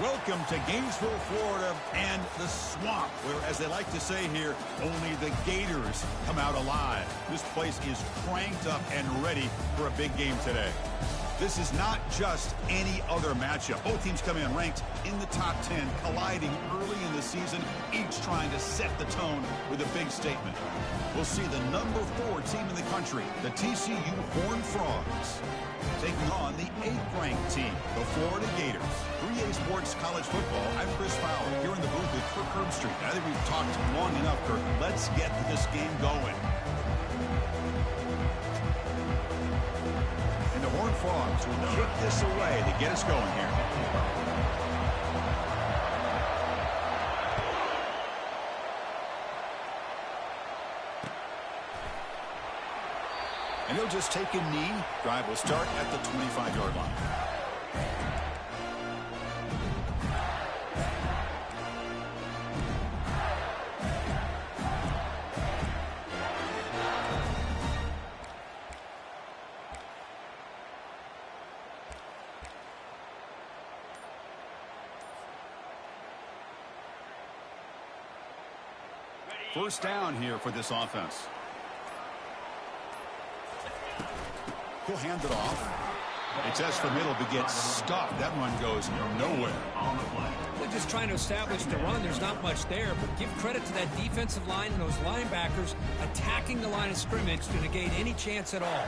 Welcome to Gainesville, Florida, and the swamp, where, as they like to say here, only the Gators come out alive. This place is cranked up and ready for a big game today. This is not just any other matchup. Both teams come in ranked in the top 10, colliding early in the season, each trying to set the tone with a big statement. We'll see the number 4 team in the country, the TCU Horned Frogs, taking on the 8th-ranked team, the Florida Gators. 3A Sports College Football. I'm Chris Fowler here in the booth with Kirk Herbstreit. I think we've talked long enough, Kirk. Let's get this game going. And the Horned Frogs will kick this away to get us going here. And he'll just take a knee. Drive will start at the 25-yard line. First down here for this offense. He'll hand it off. It says for middle to get stuffed. That one goes nowhere. They're just trying to establish the run. There's not much there, but give credit to that defensive line and those linebackers attacking the line of scrimmage to negate any chance at all.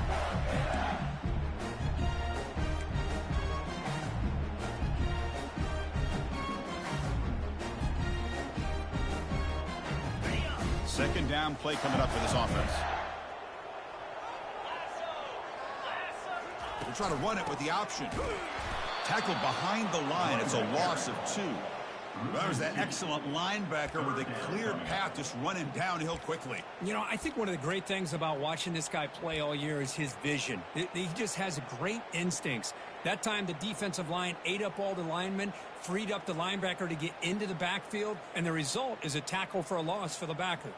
Second down play coming up for this offense. They'll try to run it with the option. Tackled behind the line. It's a loss of 2. There's that excellent linebacker with a clear path just running downhill quickly. You know, I think one of the great things about watching this guy play all year is his vision. He just has great instincts. That time, the defensive line ate up all the linemen, freed up the linebacker to get into the backfield, and the result is a tackle for a loss for the backer.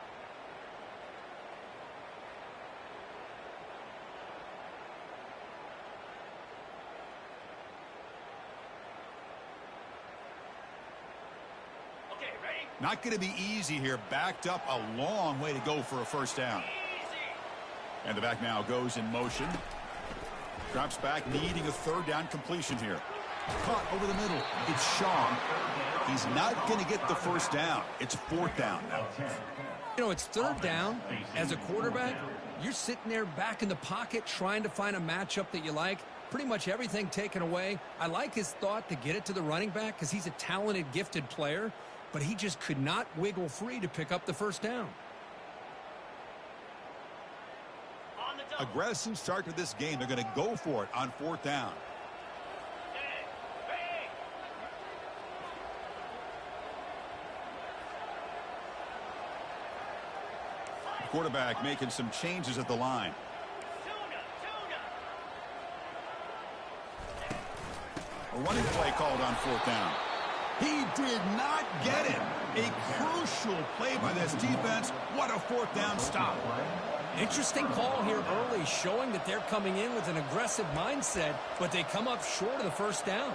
Not going to be easy here. Backed up a long way to go for a first down. And the back now goes in motion. Drops back, needing a third down completion here. Caught over the middle. It's Shaw. He's not going to get the first down. It's 4th down now. You know, it's 3rd down. As a quarterback, you're sitting there back in the pocket trying to find a matchup that you like. Pretty much everything taken away. I like his thought to get it to the running back because he's a talented, gifted player. But he just could not wiggle free to pick up the first down. Aggressive start to this game. They're going to go for it on 4th down. Quarterback making some changes at the line. A running play called on 4th down. He did not get it. A crucial play by this defense. What a 4th down stop. Interesting call here early, showing that they're coming in with an aggressive mindset, but they come up short of the first down.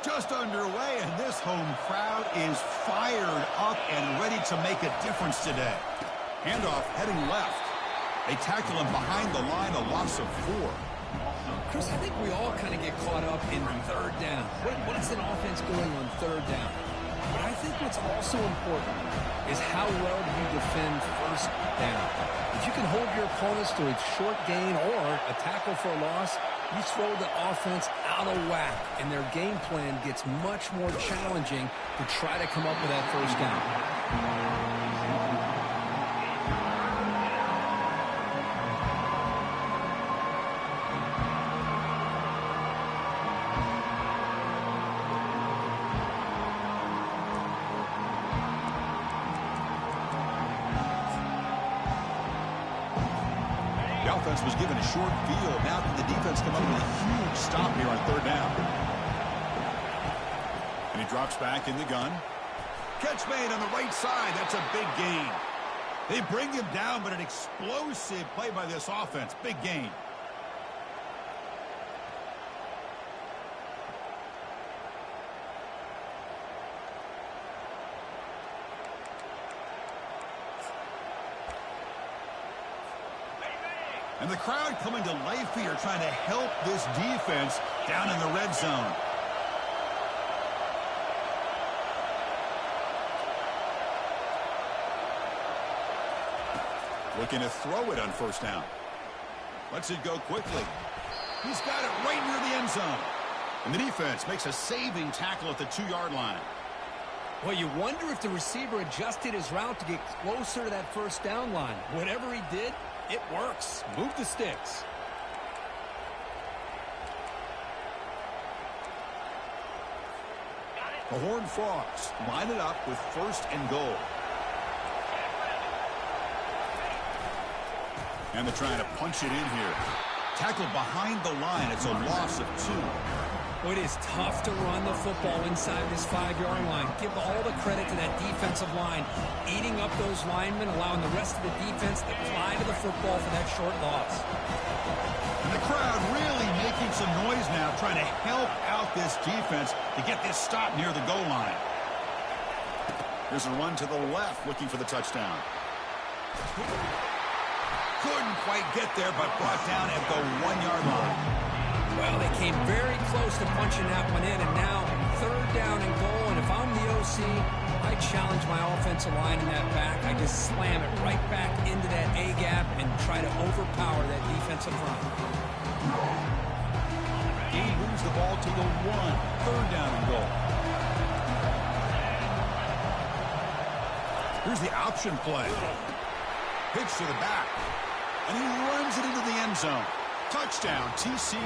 Just underway, and this home crowd is fired up and ready to make a difference today. Handoff heading left. They tackle him behind the line, a loss of 4. Chris, I think we all kind of get caught up in 3rd down. What is an offense going on 3rd down? But I think what's also important is how well do you defend 1st down. If you can hold your opponents to a short gain or a tackle for a loss, you throw the offense out of whack, and their game plan gets much more challenging to try to come up with that first down. Was given a short field. Now can the defense come up with a huge stop here on 3rd down? And he drops back in the gun. Catch made on the right side. That's a big gain. They bring him down, but an explosive play by this offense. Big gain. And the crowd coming to life here, trying to help this defense down in the red zone. Looking to throw it on first down. Lets it go quickly. He's got it right near the end zone. And the defense makes a saving tackle at the 2-yard line. Well, you wonder if the receiver adjusted his route to get closer to that first down line. Whatever he did, it works. Move the sticks. The Horned Frogs line it up with 1st and goal. And they're trying to punch it in here. Tackle behind the line. It's a loss of 2. Well, it is tough to run the football inside this 5-yard line. Give all the credit to that defensive line, eating up those linemen, allowing the rest of the defense to fly to the football for that short loss. And the crowd really making some noise now, trying to help out this defense to get this stop near the goal line. Here's a run to the left, looking for the touchdown. Couldn't quite get there, but brought down at the 1-yard line. Well, they came very close to punching that one in, and now 3rd down and goal. And if I'm the OC, I challenge my offensive line in that back. I just slam it right back into that A-gap and try to overpower that defensive front. He moves the ball to the 1. 3rd down and goal. Here's the option play. Pitch to the back. And he runs it into the end zone. Touchdown, TCU.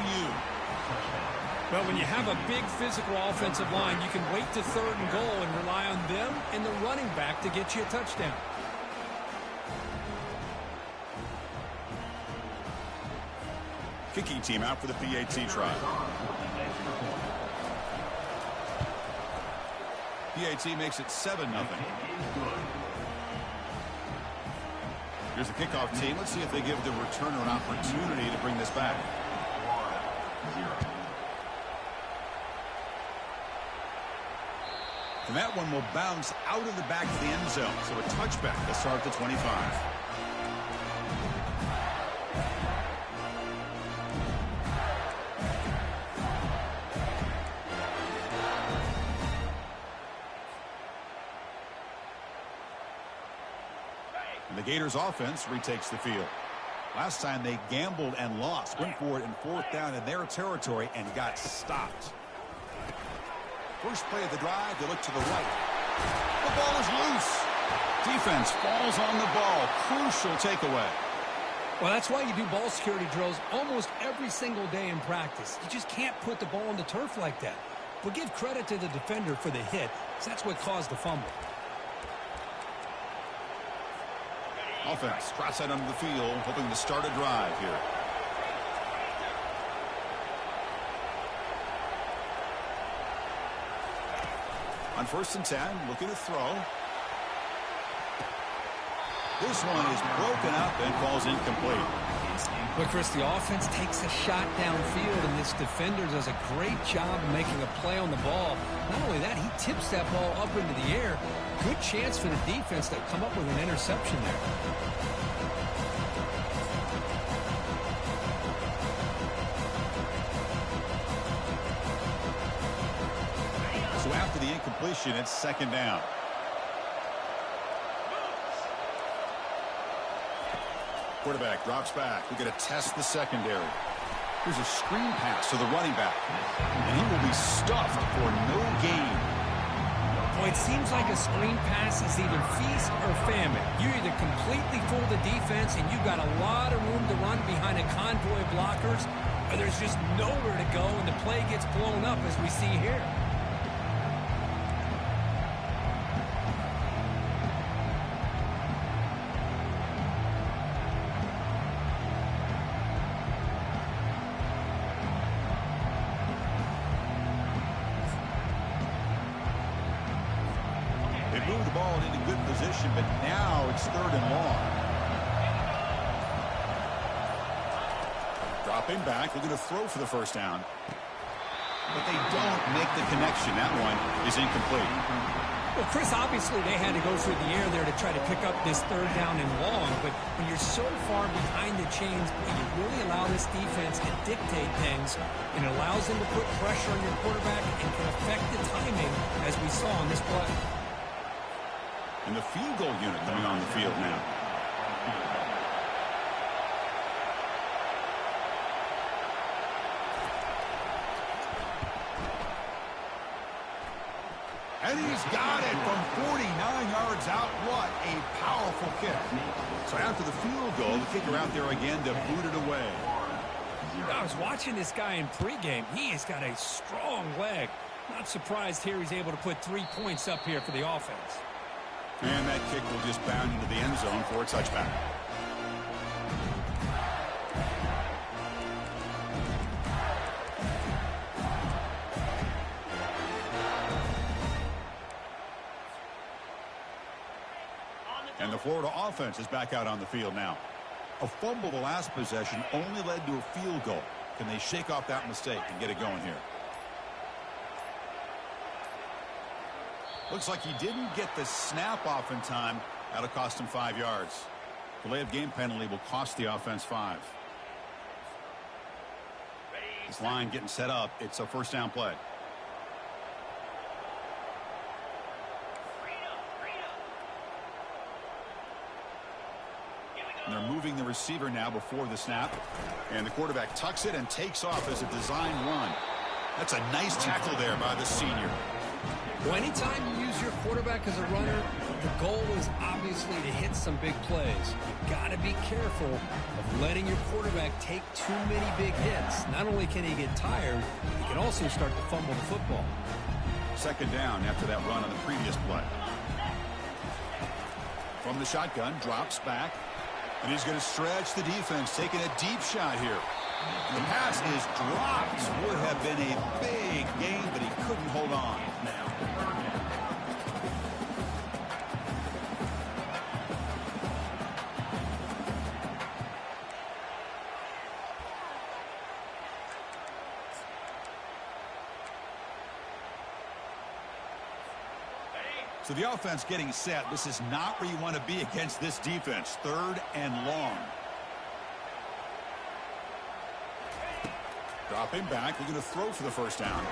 Well, when you have a big physical offensive line, you can wait to 3rd and goal and rely on them and the running back to get you a touchdown. Kicking team out for the PAT try. PAT makes it 7-0. Here's the kickoff team. Let's see if they give the returner an opportunity to bring this back. And that one will bounce out of the back to the end zone. So a touchback to start the 25. And the Gators offense retakes the field. Last time they gambled and lost. Went for it in 4th down in their territory and got stopped. First play of the drive, they look to the right. The ball is loose. Defense falls on the ball. Crucial takeaway. Well, that's why you do ball security drills almost every single day in practice. You just can't put the ball on the turf like that. But give credit to the defender for the hit, because that's what caused the fumble. Offense drops out onto the field, hoping to start a drive here. On 1st and 10, looking to throw. This one is broken up and falls incomplete. But Chris, the offense takes a shot downfield, and this defender does a great job of making a play on the ball. Not only that, he tips that ball up into the air. Good chance for the defense to come up with an interception there. So after the incompletion, it's 2nd down. Quarterback drops back. We're going to test the secondary. Here's a screen pass to the running back. And he will be stuffed for no gain. Boy, it seems like a screen pass is either feast or famine. You either completely fool the defense and you've got a lot of room to run behind a convoy of blockers, or there's just nowhere to go and the play gets blown up as we see here. Move the ball into good position, but now it's 3rd and long. Dropping back, looking to throw for the 1st down. But they don't make the connection. That one is incomplete. Well, Chris, obviously they had to go through the air there to try to pick up this third down and long, but when you're so far behind the chains, you really allow this defense to dictate things, and it allows them to put pressure on your quarterback and can affect the timing, as we saw on this play. And the field goal unit coming on the field now. And he's got it from 49 yards out. What a powerful kick. So after the field goal, the kicker out there again to boot it away. I was watching this guy in pregame. He has got a strong leg. Not surprised here he's able to put 3 points up here for the offense. And that kick will just bound into the end zone for a touchback. And the Florida offense is back out on the field now. A fumble the last possession only led to a field goal. Can they shake off that mistake and get it going here? Looks like he didn't get the snap off in time. That'll cost him 5 yards. Delay of game penalty will cost the offense 5. This line getting set up. It's a first down play. And they're moving the receiver now before the snap. And the quarterback tucks it and takes off as a design run. That's a nice tackle there by the senior. Well, anytime you use your quarterback as a runner, the goal is obviously to hit some big plays. You've got to be careful of letting your quarterback take too many big hits. Not only can he get tired, he can also start to fumble the football. Second down after that run on the previous play. From the shotgun, drops back. And he's going to stretch the defense, taking a deep shot here. The pass is dropped. Would have been a big gain, but he couldn't hold on. So the offense getting set. This is not where you want to be against this defense. Third and long. Dropping back. We're going to throw for the first down.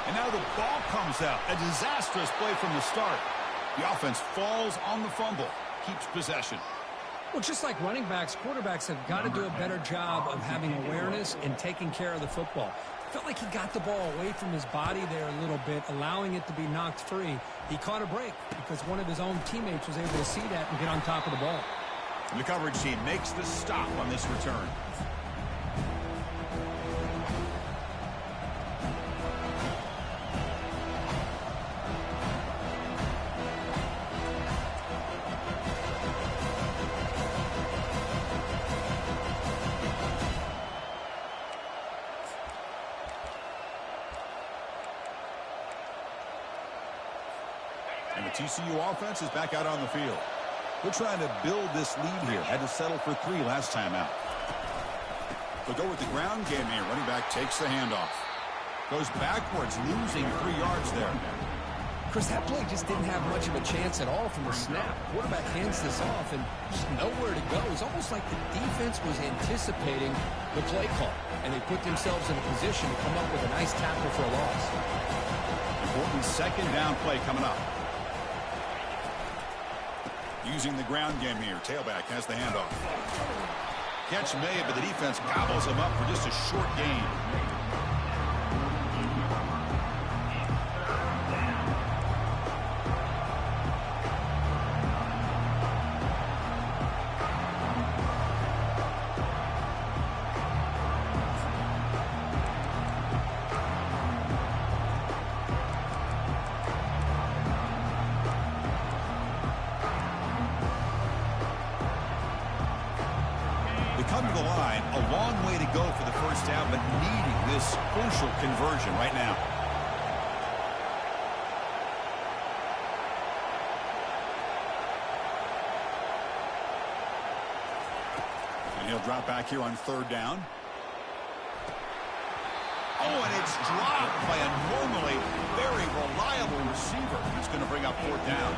And now the ball comes out. A disastrous play from the start. The offense falls on the fumble. Keeps possession. Well, just like running backs, quarterbacks have got to do a better job of having awareness and taking care of the football. Felt like he got the ball away from his body there a little bit, allowing it to be knocked free. He caught a break because one of his own teammates was able to see that and get on top of the ball. And the coverage team makes the stop on this return. And the TCU offense is back out on the field. They're trying to build this lead here. Had to settle for 3 last time out. They'll go with the ground game here. Running back takes the handoff. Goes backwards, losing 3 yards there. Chris, that play just didn't have much of a chance at all from the snap. Quarterback hands this off and just nowhere to go. It's almost like the defense was anticipating the play call, and they put themselves in a position to come up with a nice tackle for a loss. Important second down play coming up. Using the ground game here. Tailback has the handoff. Catch made, but the defense gobbles him up for just a short gain. Come to the line, a long way to go for the first down, but needing this crucial conversion right now. And he'll drop back here on third down. Oh, and it's dropped by a normally very reliable receiver. It's going to bring up fourth down.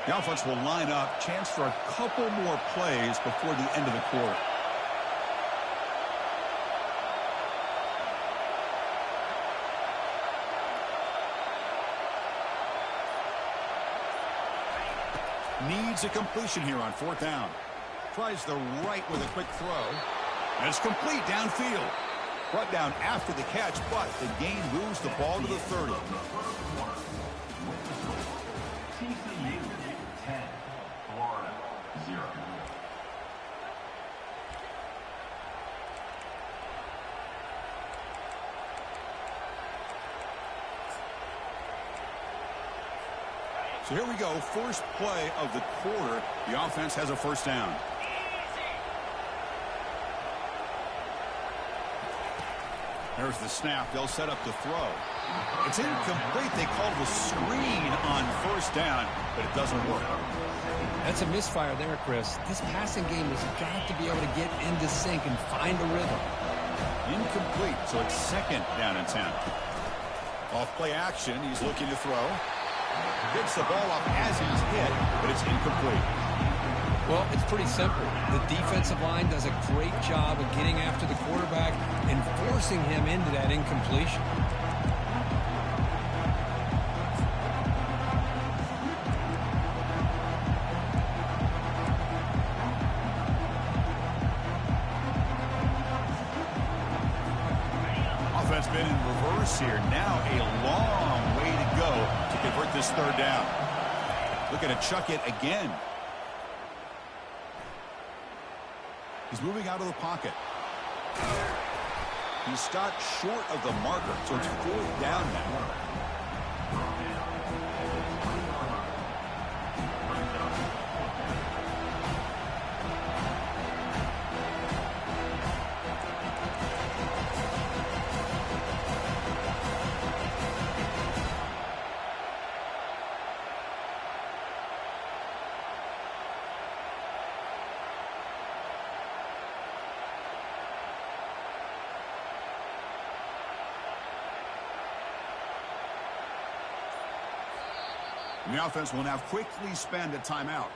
The offense will line up. Chance for a couple more plays before the end of the quarter. Needs a completion here on fourth down. Tries the right with a quick throw. And it's complete downfield. Brought down after the catch, but the gain moves the ball to the 30. TCU 10, Florida 0. So here we go, first play of the quarter. The offense has a first down. There's the snap. They'll set up the throw. It's incomplete. They called the screen on first down, but it doesn't work. That's a misfire there, Chris. This passing game has got to be able to get into sync and find a rhythm. Incomplete, so it's second down and 10. Off play action, he's looking to throw. Picks the ball up as he's hit, but it's incomplete. Well, it's pretty simple. The defensive line does a great job of getting after the quarterback and forcing him into that incompletion. Offense been in reverse here. Now a long way to go to convert this third down. Looking to chuck it again. He's moving out of the pocket. He stopped short of the marker, so it's fourth down now. And the offense will now quickly spend a timeout.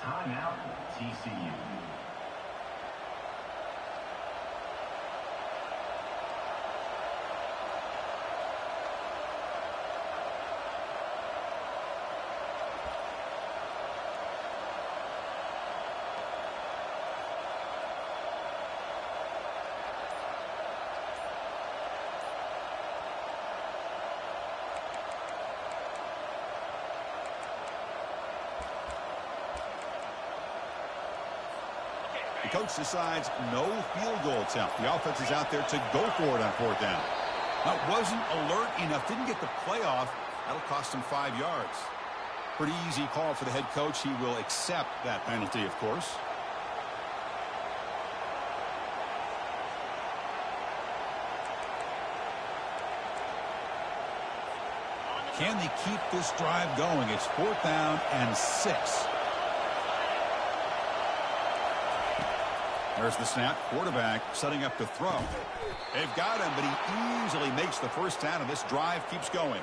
Timeout, TCU. The coach decides no field goal attempt. The offense is out there to go for it on fourth down. That wasn't alert enough. Didn't get the play off. That'll cost him 5 yards. Pretty easy call for the head coach. He will accept that penalty, of course. Can they keep this drive going? It's fourth down and 6. There's the snap. Quarterback setting up to throw. They've got him, but he easily makes the first down, and this drive keeps going.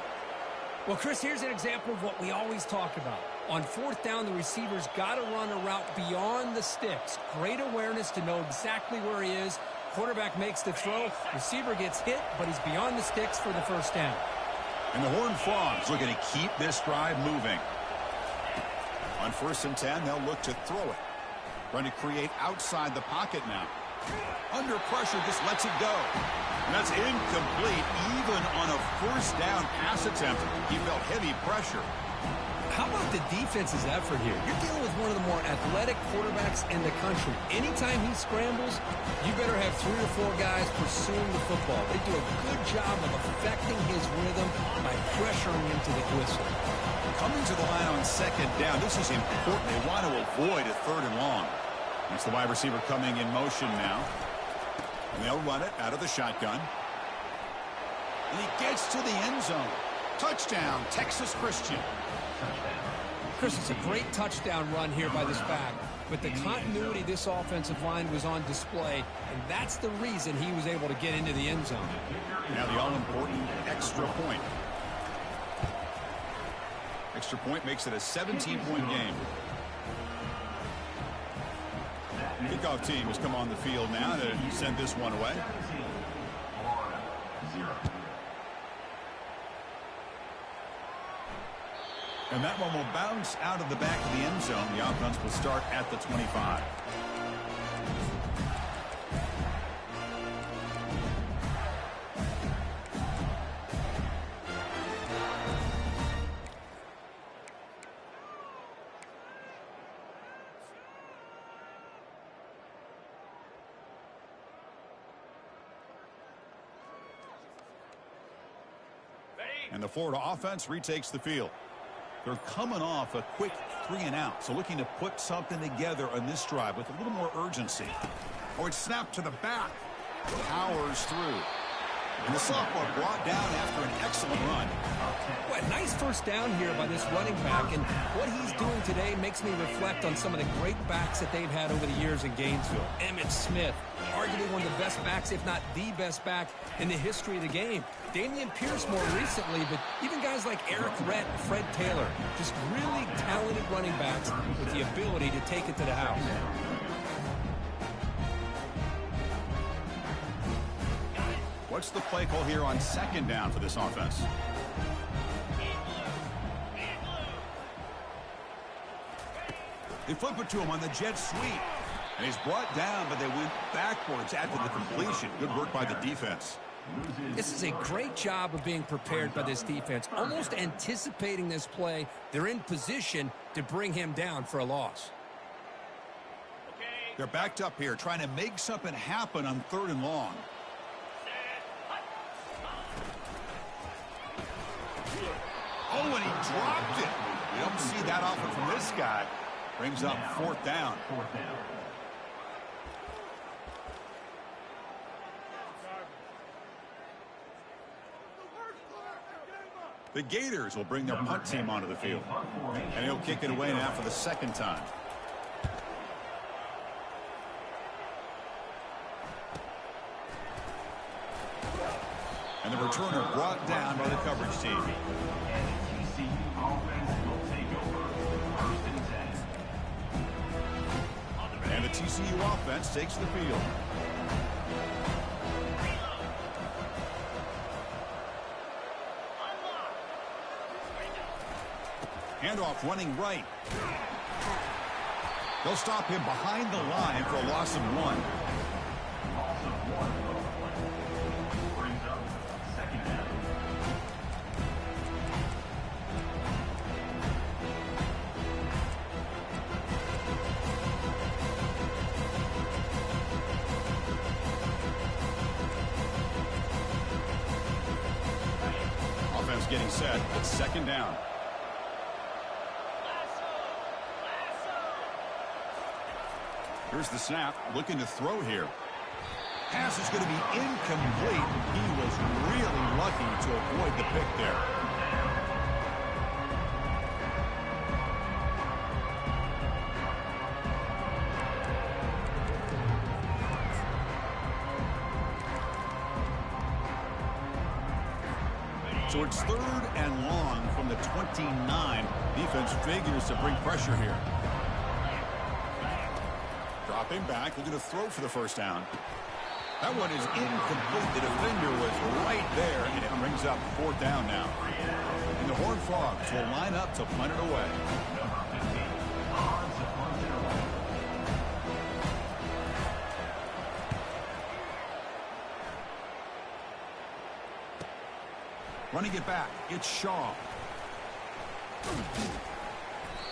Well, Chris, here's an example of what we always talk about. On fourth down, the receiver's got to run a route beyond the sticks. Great awareness to know exactly where he is. Quarterback makes the throw. Receiver gets hit, but he's beyond the sticks for the first down. And the Horned Frogs looking to keep this drive moving. On 1st and 10, they'll look to throw it. Trying to create outside the pocket now. Under pressure, just lets it go. And that's incomplete. Even on a first down pass attempt, he felt heavy pressure. How about the defense's effort here? You're dealing with one of the more athletic quarterbacks in the country. Anytime he scrambles, you better have 3 or 4 guys pursuing the football. They do a good job of affecting his rhythm by pressuring him to the whistle. Coming to the line on second down, this is important. They want to avoid a 3rd and long. It's the wide receiver coming in motion now. And they'll run it out of the shotgun. And he gets to the end zone. Touchdown, Texas Christian. Chris, it's a great touchdown run here by this back. But the continuity this offensive line was on display, and that's the reason he was able to get into the end zone. Now the all-important extra point. Extra point makes it a 17-point game. Kickoff team has come on the field now to send this one away. And that one will bounce out of the back of the end zone. The offense will start at the 25. And the Florida offense retakes the field. They're coming off a quick 3-and-out, so looking to put something together on this drive with a little more urgency. Oh, it's snapped to the back. Powers through. And the sophomore brought down after an excellent run. What a nice first down here by this running back, and what he's doing today makes me reflect on some of the great backs that they've had over the years in Gainesville. Emmitt Smith, arguably one of the best backs, if not the best back in the history of the game. Damian Pierce more recently, but even guys like Eric Rett and Fred Taylor, just really talented running backs with the ability to take it to the house. What's the play call here on second down for this offense? They flip it to him on the jet sweep. And he's brought down, but they went backwards after the completion. Good work by the defense. This is a great job of being prepared by this defense, almost anticipating this play. They're in position to bring him down for a loss. They're backed up here, trying to make something happen on 3rd and long. Oh, and he dropped it. You don't see that often from this guy. Brings up 4th down. The Gators will bring their punt team onto the field. And he'll kick it away now for the 2nd time. And the returner brought down by the coverage team. And the TCU offense takes the field. Handoff running right. They'll stop him behind the line for a loss of 1. Offense getting set. It's 2nd down. Here's the snap, looking to throw here. Pass is going to be incomplete. He was really lucky to avoid the pick there. So it's 3rd and long from the 29. Defense figures to bring pressure here. Dropping back, looking to throw for the 1st down. That one is incomplete. The defender was right there, and it brings up 4th down now. And the Horned Frogs will line up to punt it away. Running it back, it's Shaw.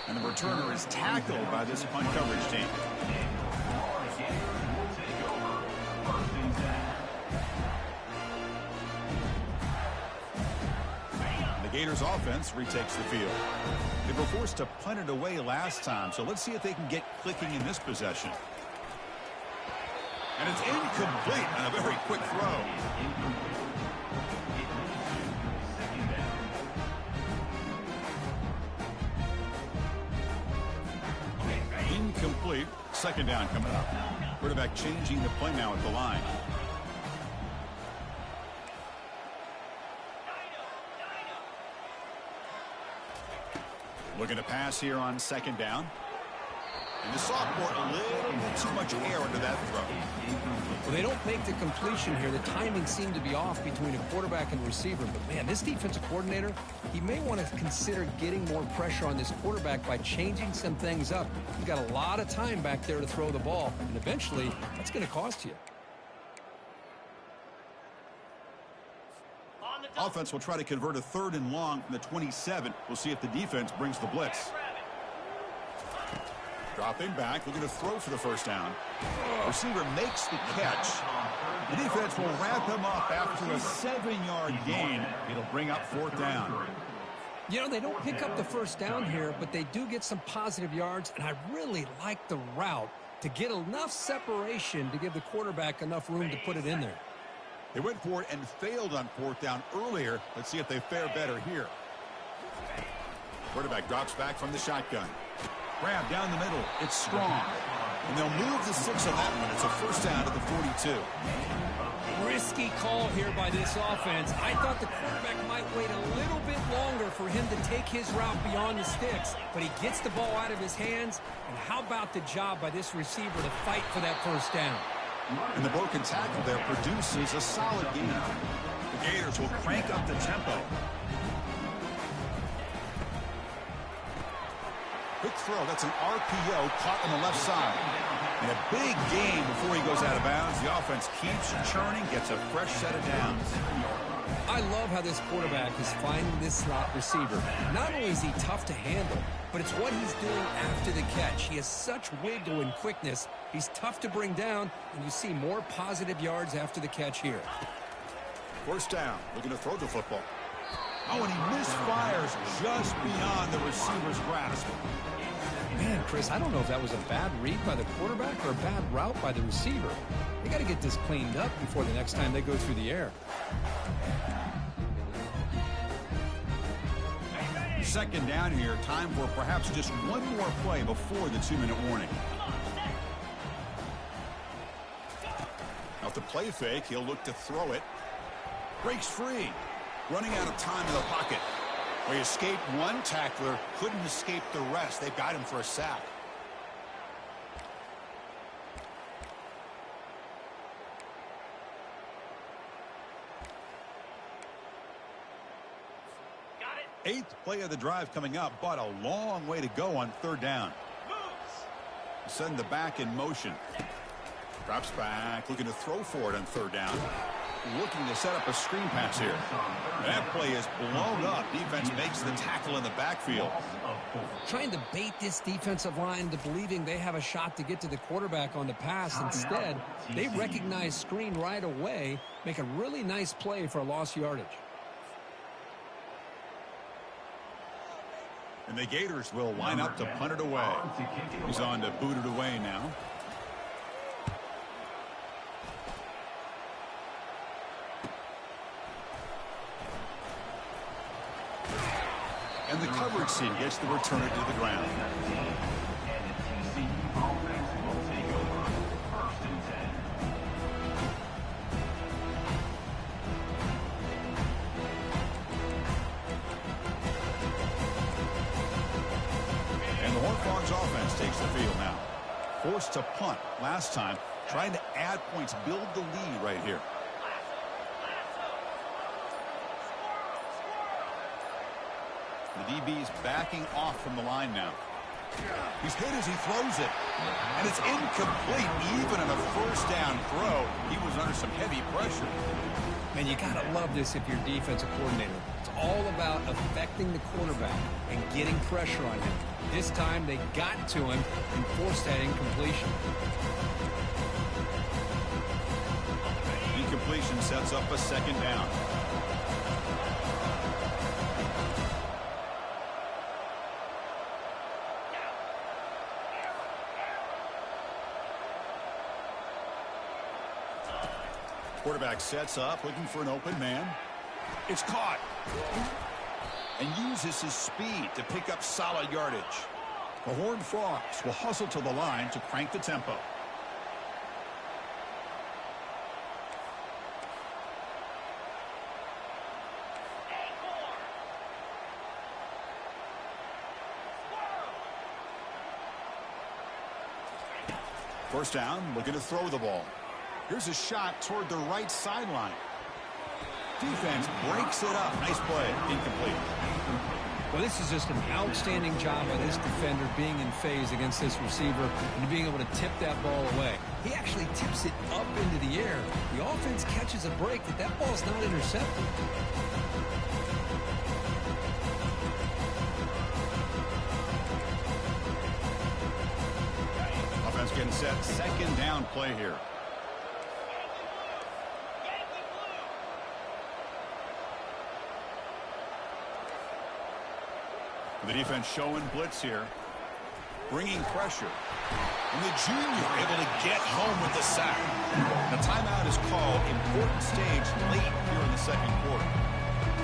And the returner is tackled by this punt coverage team. The Gators offense retakes the field. They were forced to punt it away last time, so let's see if they can get clicking in this possession. And it's incomplete on a very quick throw. Incomplete. Second down coming up. Quarterback changing the play now at the line. Looking to pass here on second down. And the sophomore, a little bit too much air under that throw. Well, they don't make the completion here. The timing seemed to be off between a quarterback and receiver. But, man, this defensive coordinator, he may want to consider getting more pressure on this quarterback by changing some things up. You've got a lot of time back there to throw the ball. And eventually, that's going to cost you. Offense will try to convert a 3rd and long from the 27. We'll see if the defense brings the blitz. Dropping back, looking to throw for the first down. Receiver makes the catch. The defense will wrap him up after a 7-yard gain. It'll bring up 4th down. You know, they don't pick up the first down here, but they do get some positive yards, and I really like the route to get enough separation to give the quarterback enough room to put it in there. They went for it and failed on 4th down earlier. Let's see if they fare better here. Quarterback drops back from the shotgun. Grab down the middle. It's strong. And they'll move the 6 on that one. It's a first down at the 42. Risky call here by this offense. I thought the quarterback might wait a little bit longer for him to take his route beyond the sticks, but he gets the ball out of his hands. And how about the job by this receiver to fight for that first down? And the broken tackle there produces a solid gain. The Gators will crank up the tempo. Quick throw. That's an RPO caught on the left side. And a big gain before he goes out of bounds. The offense keeps churning, gets a fresh set of downs. I love how this quarterback is finding this slot receiver. Not only is he tough to handle, but it's what he's doing after the catch. He has such wiggle and quickness. He's tough to bring down, and you see more positive yards after the catch here. First down, looking to throw the football. Oh, and he misfires just beyond the receiver's grasp. Man, Chris, I don't know if that was a bad read by the quarterback or a bad route by the receiver. They got to get this cleaned up before the next time they go through the air. Second down here, time for perhaps just one more play before the 2-minute warning. Now, to play fake, he'll look to throw it. Breaks free. Running out of time in the pocket. Where he escaped one tackler, couldn't escape the rest. They've got him for a sack. Eighth play of the drive coming up, but a long way to go on 3rd down. Send the back in motion. Drops back, looking to throw for it on 3rd down. Looking to set up a screen pass here. That play is blown up. Defense makes the tackle in the backfield. Trying to bait this defensive line into believing they have a shot to get to the quarterback on the pass. Instead, they recognize screen right away, make a really nice play for a lost yardage. And the Gators will line up to punt it away. He's on to boot it away now. And the coverage team gets the return it to the ground. And the TCU offense will take over 1st and 10. And the Horned Frogs offense takes the field now. Forced to punt last time, trying to add points, build the lead right here. The DB's backing off from the line now. He's hit as he throws it. And it's incomplete even on a first down throw. He was under some heavy pressure. Man, you got to love this if you're defensive coordinator. It's all about affecting the quarterback and getting pressure on him. This time they got to him and forced that incompletion. Incompletion sets up a 2nd down. Quarterback sets up, looking for an open man. It's caught. And uses his speed to pick up solid yardage. The Horned Frogs will hustle to the line to crank the tempo. First down, looking to throw the ball. Here's a shot toward the right sideline. Defense breaks it up. Nice play. Incomplete. Well, this is just an outstanding job by this defender being in phase against this receiver and being able to tip that ball away. He actually tips it up into the air. The offense catches a break that ball's not intercepted. Offense getting set. Second down play here. The defense showing blitz here. Bringing pressure. And the junior able to get home with the sack. The timeout is called. Important stage late here in the second quarter.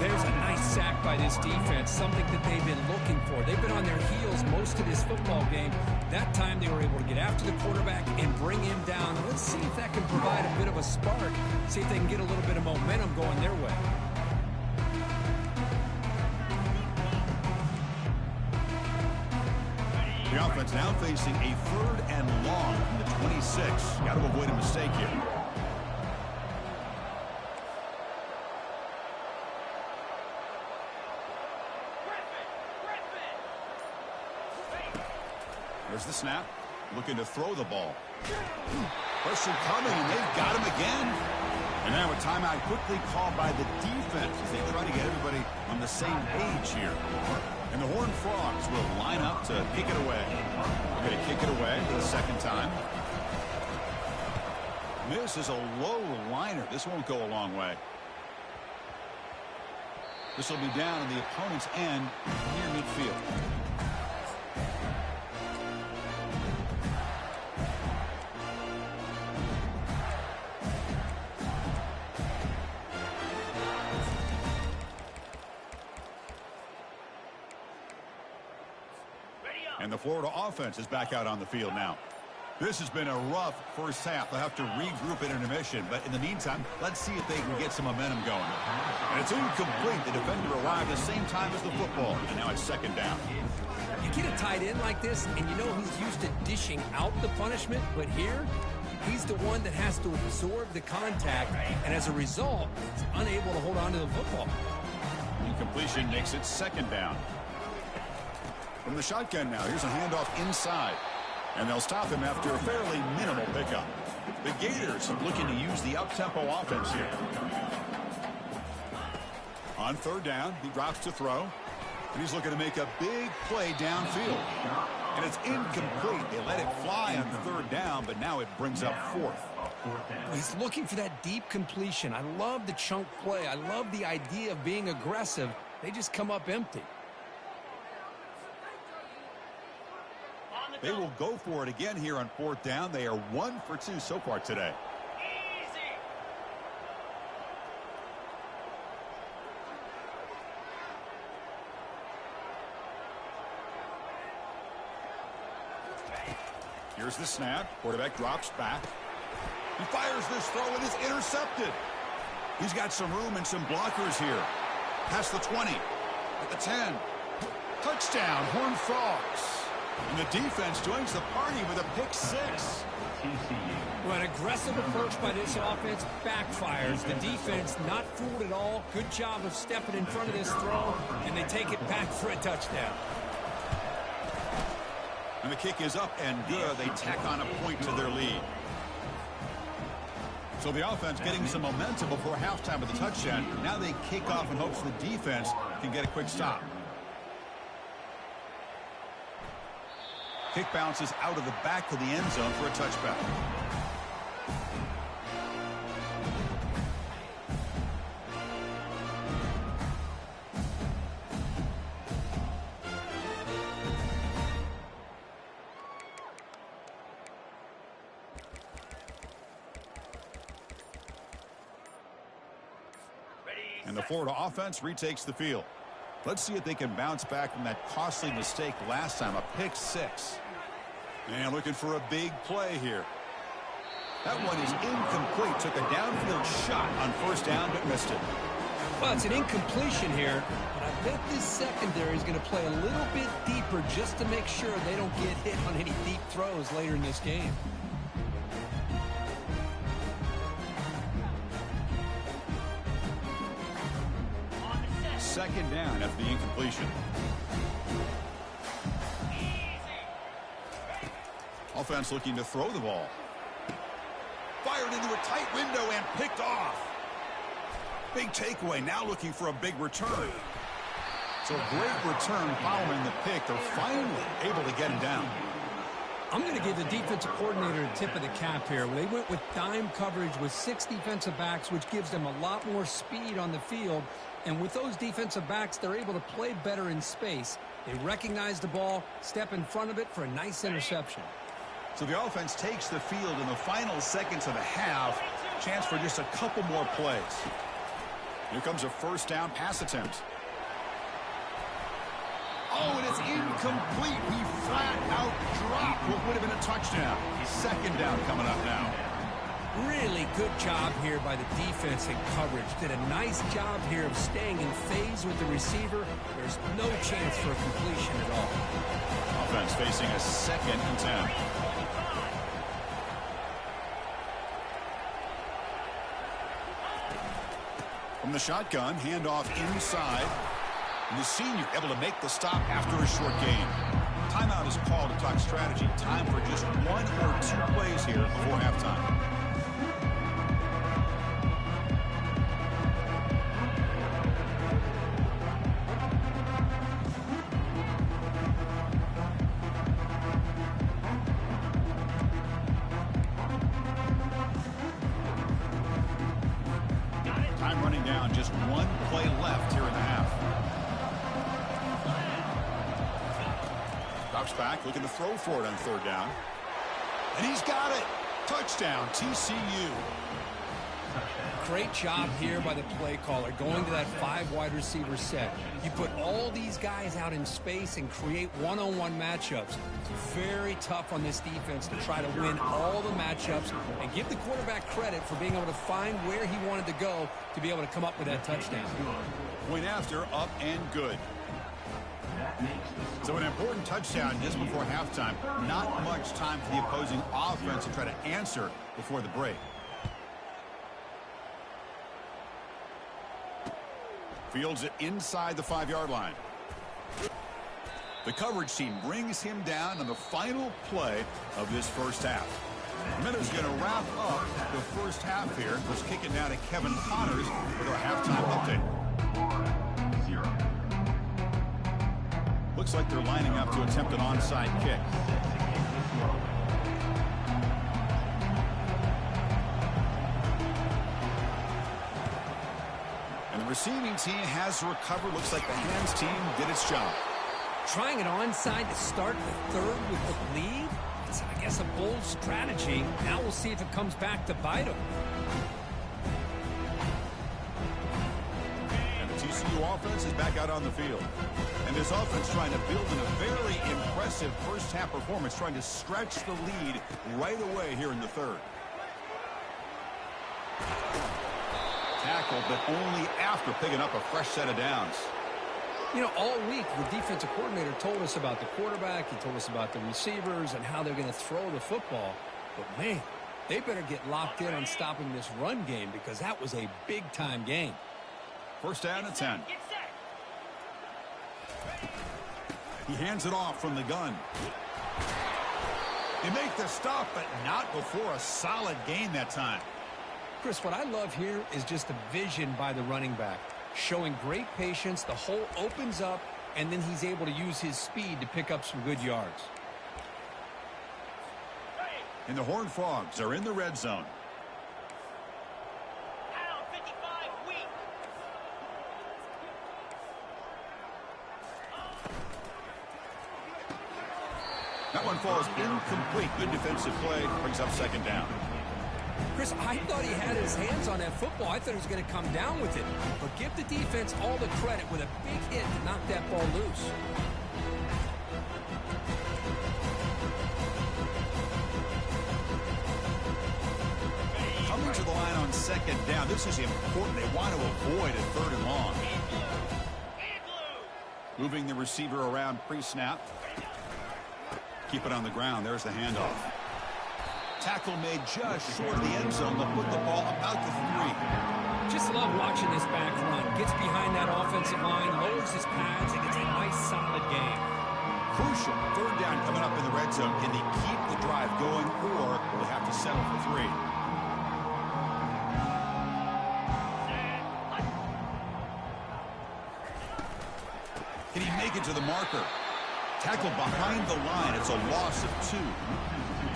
There's a nice sack by this defense, something that they've been looking for. They've been on their heels most of this football game. That time they were able to get after the quarterback and bring him down. Let's see if that can provide a bit of a spark. See if they can get a little bit of momentum going their way. The offense now facing a third and long from the 26. Got to avoid a mistake here. There's the snap. Looking to throw the ball. Pressure coming, and they've got him again. And now a timeout quickly called by the defense as they try to get everybody on the same page here. And the Horned Frogs will line up to kick it away. They're going to kick it away for the second time. This is a low liner. This won't go a long way. This will be down on the opponent's end near midfield. And the Florida offense is back out on the field now. This has been a rough first half. They'll have to regroup at intermission. But in the meantime, let's see if they can get some momentum going. And it's incomplete. The defender arrived at the same time as the football. And now it's second down. You get a tight end like this, and you know he's used to dishing out the punishment. But here, he's the one that has to absorb the contact. And as a result, he's unable to hold on to the football. Incompletion makes it second down. From the shotgun now, here's a handoff inside. And they'll stop him after a fairly minimal pickup. The Gators looking to use the up-tempo offense here. On third down, he drops to throw. And he's looking to make a big play downfield. And it's incomplete. They let it fly on third down, but now it brings up fourth. He's looking for that deep completion. I love the chunk play. I love the idea of being aggressive. They just come up empty. They will go for it again here on fourth down. They are 1 for 2 so far today. Here's the snap. Quarterback drops back. He fires this throw and is intercepted. He's got some room and some blockers here. Past the 20. At the 10. Touchdown, Horned Frogs. And the defense joins the party with a pick six. Well, an aggressive approach by this offense backfires. The defense not fooled at all. Good job of stepping in front of this throw, and they take it back for a touchdown. And the kick is up and good. They tack on a point to their lead. So the offense getting some momentum before halftime with the touchdown. Now they kick off in hopes the defense can get a quick stop. Kick bounces out of the back of the end zone for a touchback. And the Florida offense retakes the field. Let's see if they can bounce back from that costly mistake last time, a pick six. And looking for a big play here. That one is incomplete. Took a downfield shot on first down, but missed it. Well, it's an incompletion here, but I bet this secondary is going to play a little bit deeper just to make sure they don't get hit on any deep throws later in this game. Second down after the incompletion. Offense looking to throw the ball. Fired into a tight window and picked off. Big takeaway, now looking for a big return. So great return following the pick. They're finally able to get him down. I'm going to give the defensive coordinator a tip of the cap here. They went with dime coverage with 6 defensive backs, which gives them a lot more speed on the field. And with those defensive backs, they're able to play better in space. They recognize the ball, step in front of it for a nice interception. So the offense takes the field in the final seconds of the half. Chance for just a couple more plays. Here comes a first down pass attempt. Oh, and it's incomplete. He flat out dropped what would have been a touchdown. Second down coming up now. Really good job here by the defense in coverage. Did a nice job here of staying in phase with the receiver. There's no chance for a completion at all. Offense facing a 2nd and 10. From the shotgun, handoff inside. And the senior able to make the stop after a short gain. Timeout is called to talk strategy. Time for just 1 or 2 plays here before halftime. Time running down, just 1 play left here in the half. Drops back, looking to throw for it on 3rd down. And he's got it. Touchdown, TCU. Great job here by the play caller, going to that 5 wide receiver set. You put all these guys out in space and create one-on-one matchups. It's very tough on this defense to try to win all the matchups and give the quarterback credit for being able to find where he wanted to go to be able to come up with that touchdown. Point after, up and good. So an important touchdown just before halftime. Not much time for the opposing offense to try to answer before the break. Fields it inside the 5-yard line. The coverage team brings him down on the final play of this first half. Minutes going to wrap up the first half here. Let's kick it down to Kevin Connors with our halftime update. 0. Looks like they're lining up to attempt an onside kick. And the receiving team has recovered. Looks like the hands team did its job. Trying it onside to start the 3rd with the lead? It's, I guess, a bold strategy. Now we'll see if it comes back to bite them. And the TCU offense is back out on the field. And this offense trying to build in a very impressive first half performance, trying to stretch the lead right away here in the 3rd. Tackle, but only after picking up a fresh set of downs. You know, all week, the defensive coordinator told us about the quarterback. He told us about the receivers and how they're going to throw the football. But, man, they better get locked in on stopping this run game because that was a big-time game. First down and 10. He hands it off from the gun. They make the stop, but not before a solid gain that time. Chris, what I love here is just the vision by the running back. Showing great patience, the hole opens up, and then he's able to use his speed to pick up some good yards. And the Horned Frogs are in the red zone. That one falls incomplete. Good defensive play, brings up 2nd down. Chris, I thought he had his hands on that football. I thought he was going to come down with it. But give the defense all the credit with a big hit to knock that ball loose. Coming to the line on second down. This is important. They want to avoid a third and long. Moving the receiver around pre-snap. Keep it on the ground. There's the handoff. Tackle made just short of the end zone. They'll put the ball about the 3. Just love watching this back run. Gets behind that offensive line, lowers his pads, and gets a nice solid game. Crucial. Third down coming up in the red zone. Can they keep the drive going, or will they have to settle for 3? Can he make it to the marker? Tackle behind the line. It's a loss of 2.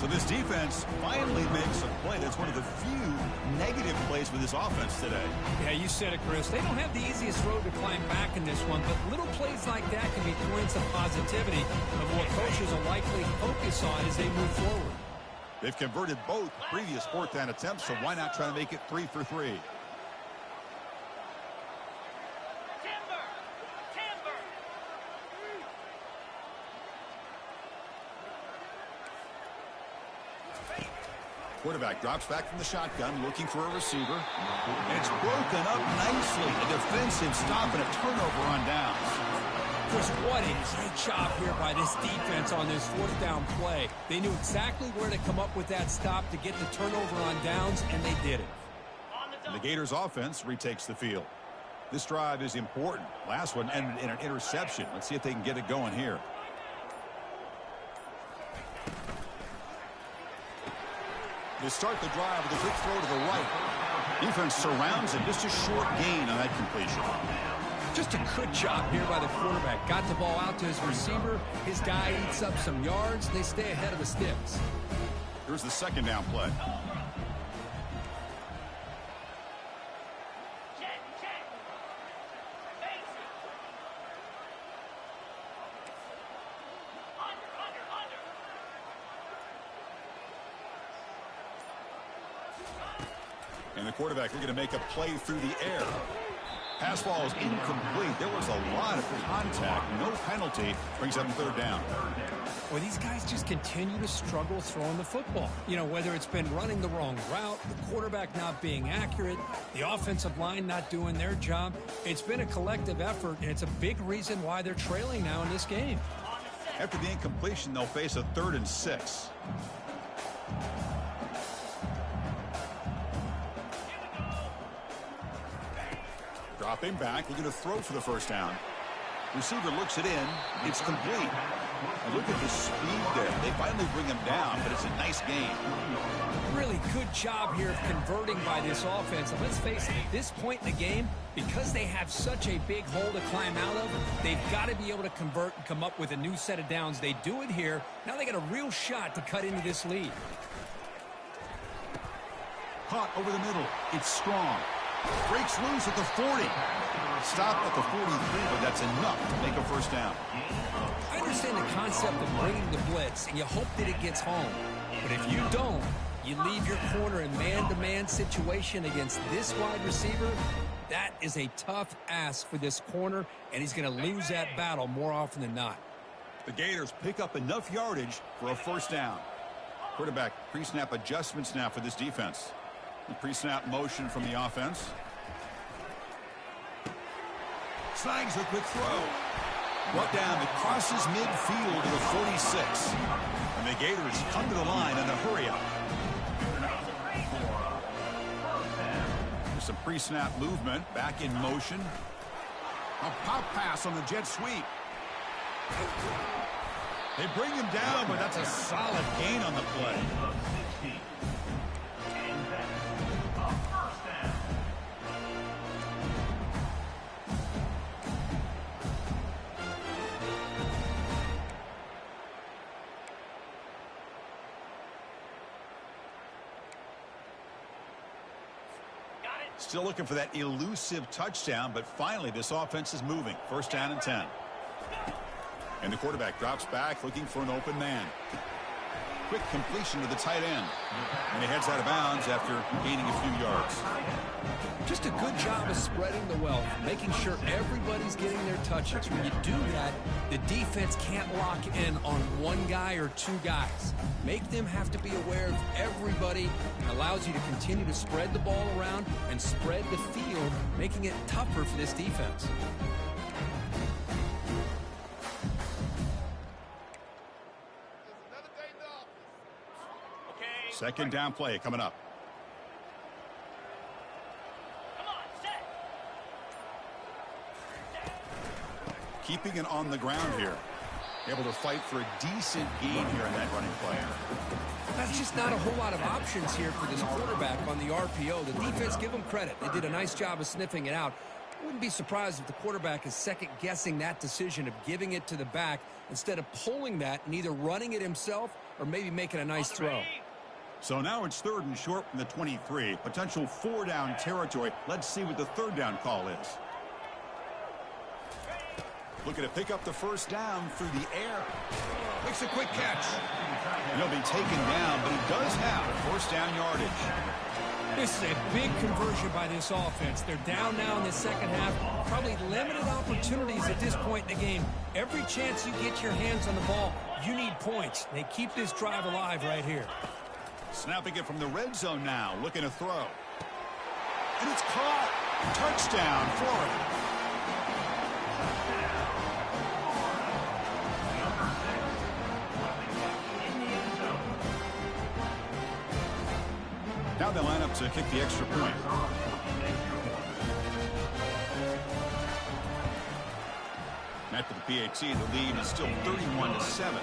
So this defense finally makes a play. That's one of the few negative plays with this offense today. Yeah, you said it, Chris. They don't have the easiest road to climb back in this one, but little plays like that can be points of positivity of what coaches will likely focus on as they move forward. They've converted both previous fourth down attempts, so why not try to make it 3 for 3? Quarterback drops back from the shotgun, looking for a receiver. And it's broken up nicely. A defensive stop and a turnover on downs. Chris, what a great job here by this defense on this fourth down play. They knew exactly where to come up with that stop to get the turnover on downs, and they did it. And the Gators offense retakes the field. This drive is important. Last one ended in an interception. Let's see if they can get it going here. They start the drive with a quick throw to the right. Defense surrounds him. Just a short gain on that completion. Just a good job here by the quarterback. Got the ball out to his receiver. His guy eats up some yards. They stay ahead of the sticks. Here's the second down play. And the quarterback looking to make a play through the air. Pass ball is incomplete. There was a lot of contact. No penalty. Brings up third down. Well, these guys just continue to struggle throwing the football. You know, whether it's been running the wrong route, the quarterback not being accurate, the offensive line not doing their job. It's been a collective effort, and it's a big reason why they're trailing now in this game. After the incompletion, they'll face a 3rd and 6. Dropping back, looking to throw for the first down. Receiver looks it in. It's complete. And look at the speed there. They finally bring him down, but it's a nice game. Really good job here of converting by this offense. And let's face it, at this point in the game, because they have such a big hole to climb out of, they've got to be able to convert and come up with a new set of downs. They do it here. Now they got a real shot to cut into this lead. Caught over the middle. It's strong. Breaks loose at the 40. Stopped at the 43, but that's enough to make a first down. I understand the concept of bringing the blitz, and you hope that it gets home. But if you don't, you leave your corner in man-to-man situation against this wide receiver. That is a tough ask for this corner, and he's going to lose that battle more often than not. The Gators pick up enough yardage for a first down. Quarterback pre-snap adjustments now for this defense. The pre-snap motion from the offense. Snags a quick throw. Brought down, it crosses midfield to the 46. And the Gators come to the line in a hurry-up. There's some pre-snap movement, back in motion. A pop pass on the jet sweep. They bring him down, but that's a solid gain on the play. Still looking for that elusive touchdown, but finally this offense is moving. First down and 10. And the quarterback drops back looking for an open man. quick completion to the tight end. And he heads out of bounds after gaining a few yards. Just a good job of spreading the wealth, making sure everybody's getting their touches. When you do that, the defense can't lock in on one guy or two guys. Make them have to be aware of everybody. It allows you to continue to spread the ball around and spread the field, making it tougher for this defense. Second down play coming up. Keeping it on the ground here. Able to fight for a decent gain here in that running play. That's just not a whole lot of options here for this quarterback on the RPO. The defense, give them credit. They did a nice job of sniffing it out. I wouldn't be surprised if the quarterback is second-guessing that decision of giving it to the back instead of pulling that and either running it himself or maybe making a nice throw. So now it's 3rd and short from the 23. Potential 4-down territory. Let's see what the 3rd down call is. Looking to pick up the first down through the air. Makes a quick catch. And he'll be taken down, but he does have first down yardage. This is a big conversion by this offense. They're down now in the second half. Probably limited opportunities at this point in the game. Every chance you get your hands on the ball, you need points. They keep this drive alive right here. Snapping it from the red zone now. Looking to throw. And it's caught. Touchdown, Florida. Now they line up to kick the extra point. After the PAT, the lead is still 31-7.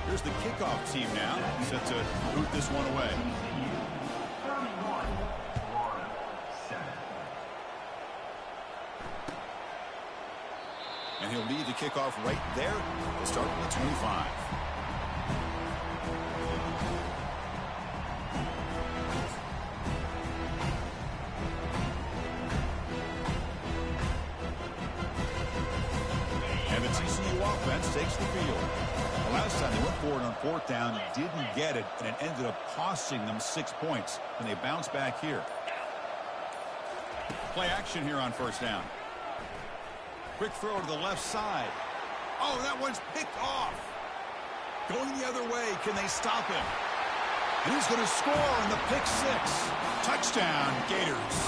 Here's the kickoff team now, set to boot this one away. And he'll lead the kickoff right there to start with the 25. And the TCU offense takes the field. Last time they went forward on 4th down, didn't get it, and it ended up costing them 6 points. And they bounce back here. Play action here on 1st down. Quick throw to the left side. Oh, that one's picked off. Going the other way, can they stop him? And he's going to score on the pick 6. Touchdown, Gators.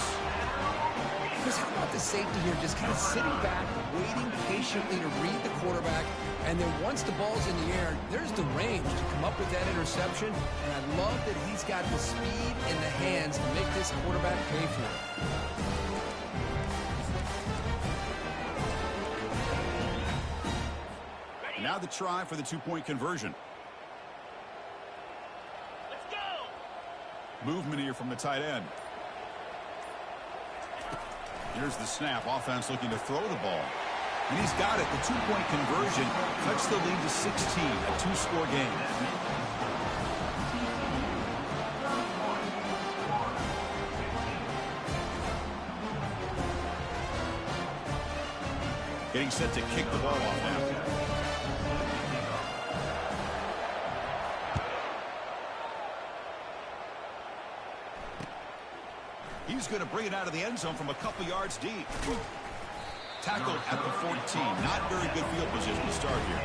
Because how about the safety here, just kind of sitting back, waiting patiently to read the quarterback, and then once the ball's in the air, there's the range to come up with that interception, and I love that he's got the speed in the hands to make this quarterback pay for it. Now the try for the 2-point conversion. Let's go. Movement here from the tight end. Here's the snap. Offense looking to throw the ball. And he's got it. The 2-point conversion cuts the lead to 16, a 2-score game. Getting set to kick the ball off now. He's going to bring it out of the end zone from a couple yards deep. Tackled at the 14. Not very good field position to start here.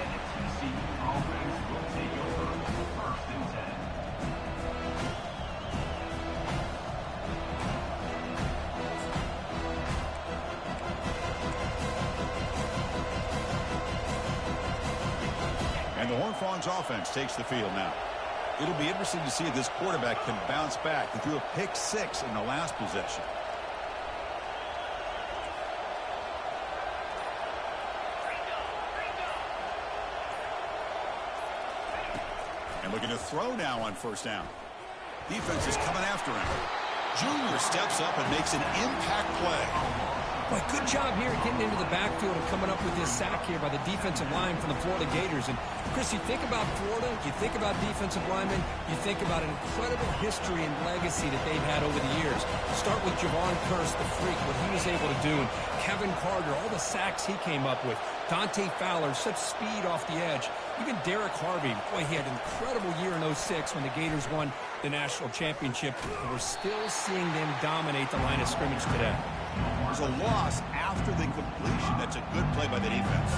And the Horned Frogs offense takes the field now. It'll be interesting to see if this quarterback can bounce back. He threw a pick 6 in the last possession. And looking to throw now on 1st down. Defense is coming after him. Junior steps up and makes an impact play. Boy, good job here getting into the backfield and coming up with this sack here by the defensive line from the Florida Gators. And, Chris, you think about Florida, you think about defensive linemen, you think about an incredible history and legacy that they've had over the years. Start with Javon Curse, the freak, what he was able to do. And Kevin Carter, all the sacks he came up with. Dante Fowler, such speed off the edge. Even Derek Harvey, boy, he had an incredible year in '06 when the Gators won the national championship. And we're still seeing them dominate the line of scrimmage today. There's a loss after the completion. That's a good play by the defense.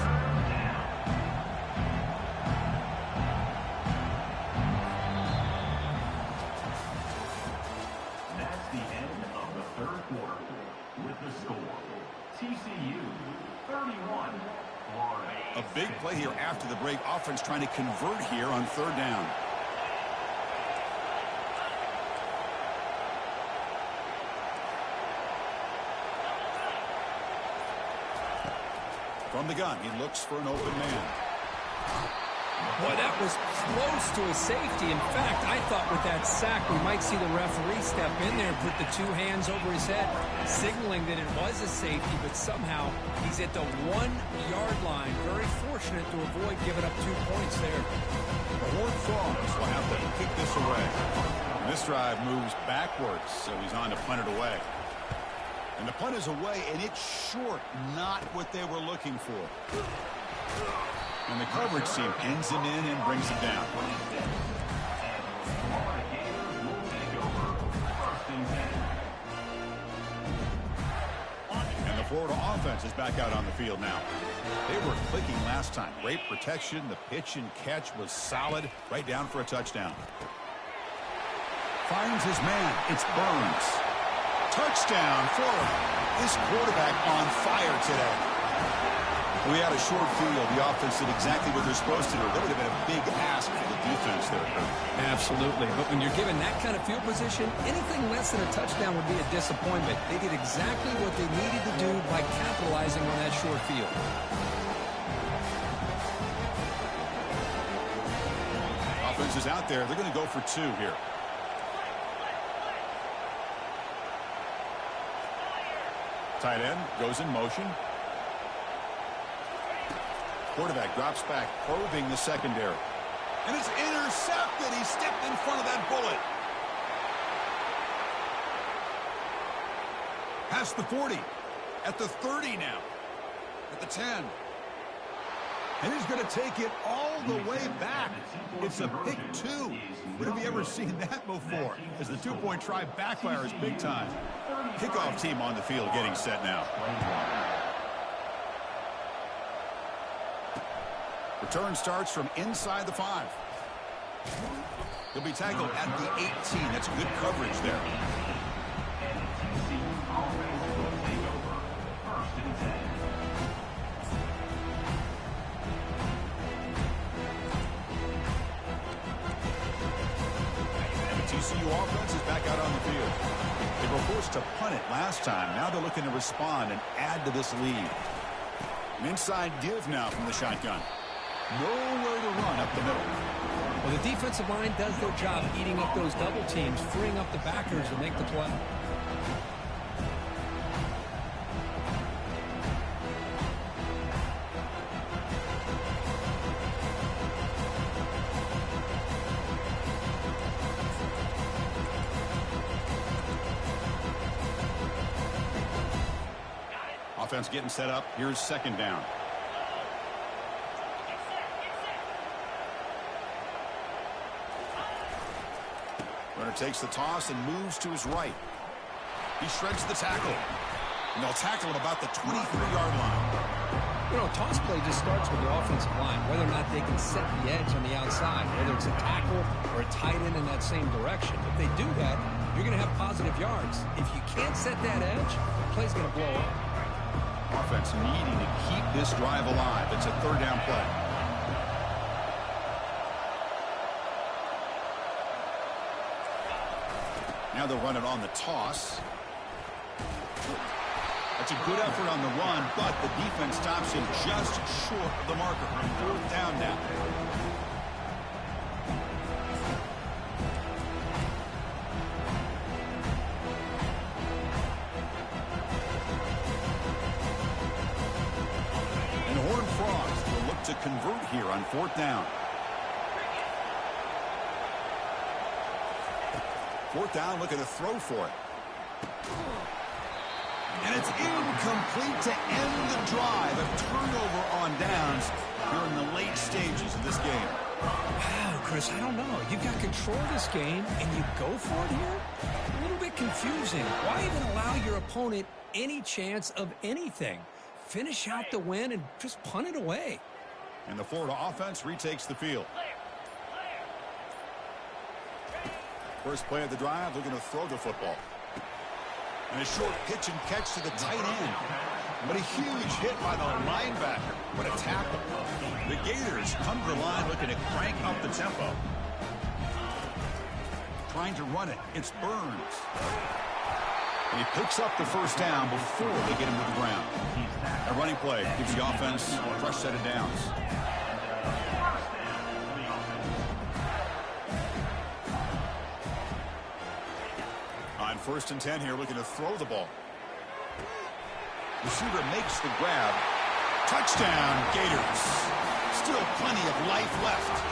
That's the end of the third quarter. With the score, TCU 31, Florida. A big play here after the break. Offense trying to convert here on third down. From the gun, he looks for an open man. Boy, that was close to a safety. In fact, I thought with that sack, we might see the referee step in there and put the two hands over his head, signaling that it was a safety, but somehow he's at the 1-yard line. Very fortunate to avoid giving up 2 points there. The Horned Frogs will have to kick this away. And this drive moves backwards, so he's on to punt it away. And the punt is away, and it's short, not what they were looking for. And the coverage team pins him in and brings him down. And the Florida offense is back out on the field now. They were clicking last time. Great protection. The pitch and catch was solid. Right down for a touchdown. Finds his man. It's Burns. Touchdown, Florida. This quarterback on fire today. We had a short field. The offense did exactly what they're supposed to do. That would have been a big ask for the defense there. Absolutely. But when you're given that kind of field position, anything less than a touchdown would be a disappointment. They did exactly what they needed to do by capitalizing on that short field. Offense is out there. They're going to go for 2 here. Tight end goes in motion. Quarterback drops back, probing the secondary. And it's intercepted. He stepped in front of that bullet. Past the 40. At the 30 now. At the 10. And he's going to take it all the way back. It's a pick 2. When have you ever seen that before? As the 2-point try backfires big time. Kickoff team on the field getting set now. Return starts from inside the 5. He'll be tackled at the 18. That's good coverage there. TCU offense is back out on the field. They were forced to punt it last time. Now they're looking to respond and add to this lead. An inside give now from the shotgun. Nowhere to run up the middle. Well, the defensive line does their job eating up those double teams, freeing up the backers to make the play. Offense getting set up. Here's second down. Runner takes the toss and moves to his right. He shreds the tackle. And they'll tackle him about the 23-yard line. You know, toss play just starts with the offensive line, whether or not they can set the edge on the outside, whether it's a tackle or a tight end in that same direction. If they do that, you're going to have positive yards. If you can't set that edge, the play's going to blow up. Offense needing to keep this drive alive. It's a third down play. Now they'll run it on the toss. That's a good effort on the run, but the defense stops him just short of the marker. Fourth down now. And the Horned Frogs will look to convert here on fourth down. Fourth down, looking to throw for it. And it's incomplete to end the drive. A turnover on downs here in the late stages of this game. Wow, Chris, I don't know. You've got control of this game, and you go for it here? A little bit confusing. Why even allow your opponent any chance of anything? Finish out the win and just punt it away. And the Florida offense retakes the field. First play of the drive, looking to throw the football. And a short pitch and catch to the tight end. But a huge hit by the linebacker. What a tackle. The Gators come to the line looking to crank up the tempo. Trying to run it. It's Burns. And he picks up the first down before they get him to the ground. A running play gives the offense a fresh set of downs. On 1st and 10 here, looking to throw the ball. Receiver makes the grab. Touchdown, Gators. Still plenty of life left.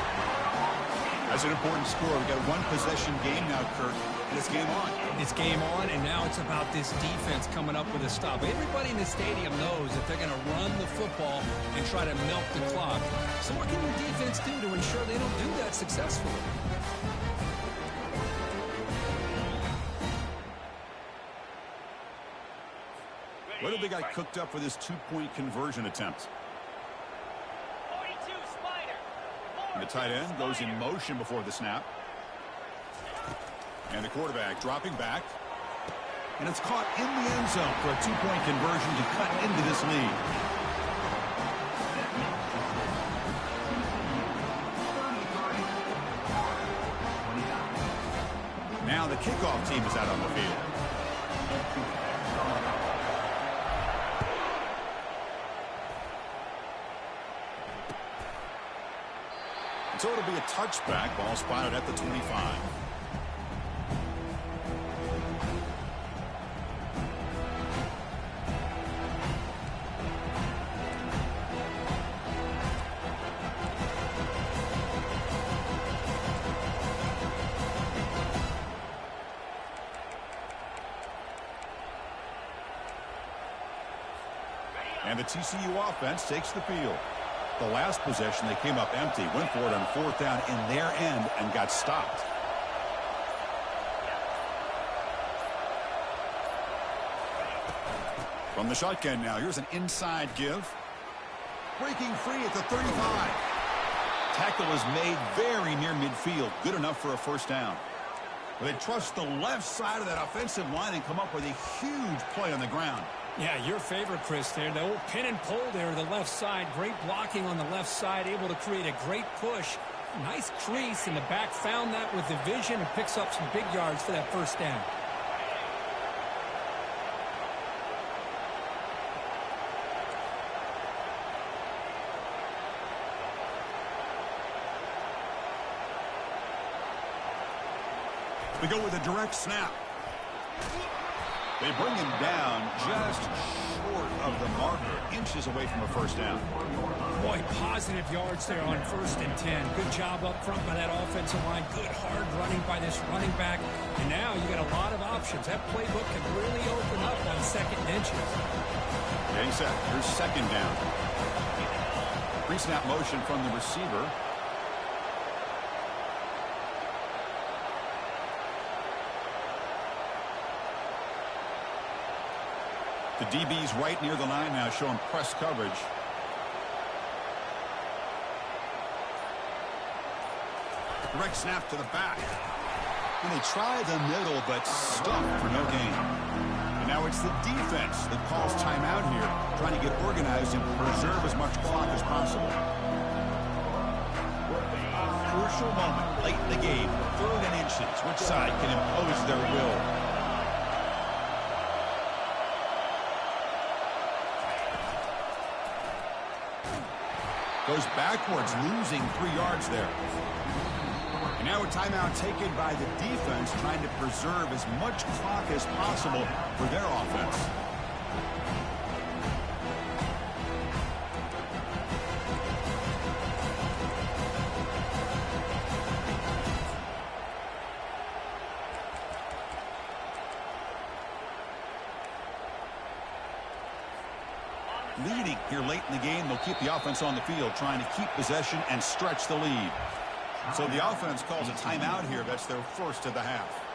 That's an important score. We've got a one-possession game now, Kirk, and it's game on. It's game on, and now it's about this defense coming up with a stop. Everybody in the stadium knows that they're going to run the football and try to milk the clock. So what can the defense do to ensure they don't do that successfully? What have they got cooked up for this two-point conversion attempt? 42 Spider. And the tight end goes in motion before the snap. And the quarterback dropping back. And it's caught in the end zone for a two-point conversion to cut into this lead. Now the kickoff team is out on the field. So it'll be a touchback. Ball spotted at the 25. And the TCU offense takes the field. The last possession, they came up empty, went for it on 4th down in their end and got stopped. From the shotgun now, here's an inside give. Breaking free at the 35. Tackle is made very near midfield, good enough for a first down. They trust the left side of that offensive line and come up with a huge play on the ground. Yeah, your favorite, Chris, there. The old pin and pull there, the left side. Great blocking on the left side, able to create a great push. Nice crease, and the back found that with the vision and picks up some big yards for that first down. We go with a direct snap. They bring him down just short of the marker, inches away from a first down. Boy, positive yards there on 1st and 10. Good job up front by that offensive line. Good hard running by this running back. And now you got a lot of options. That playbook can really open up on 2nd and inches. Getting set. Here's 2nd down. Pre-snap motion from the receiver. The DB's right near the line now, showing press coverage. Direct snap to the back. And they try the middle, but stuffed for no gain. And now it's the defense that calls timeout here, trying to get organized and preserve as much clock as possible. Crucial moment late in the game, 3rd and inches. Which side can impose their will? Goes backwards, losing 3 yards there. And now a timeout taken by the defense, trying to preserve as much clock as possible for their offense. leading here late in the game. They'll keep the offense on the field, trying to keep possession and stretch the lead. So the offense calls a timeout here. That's their first of the half.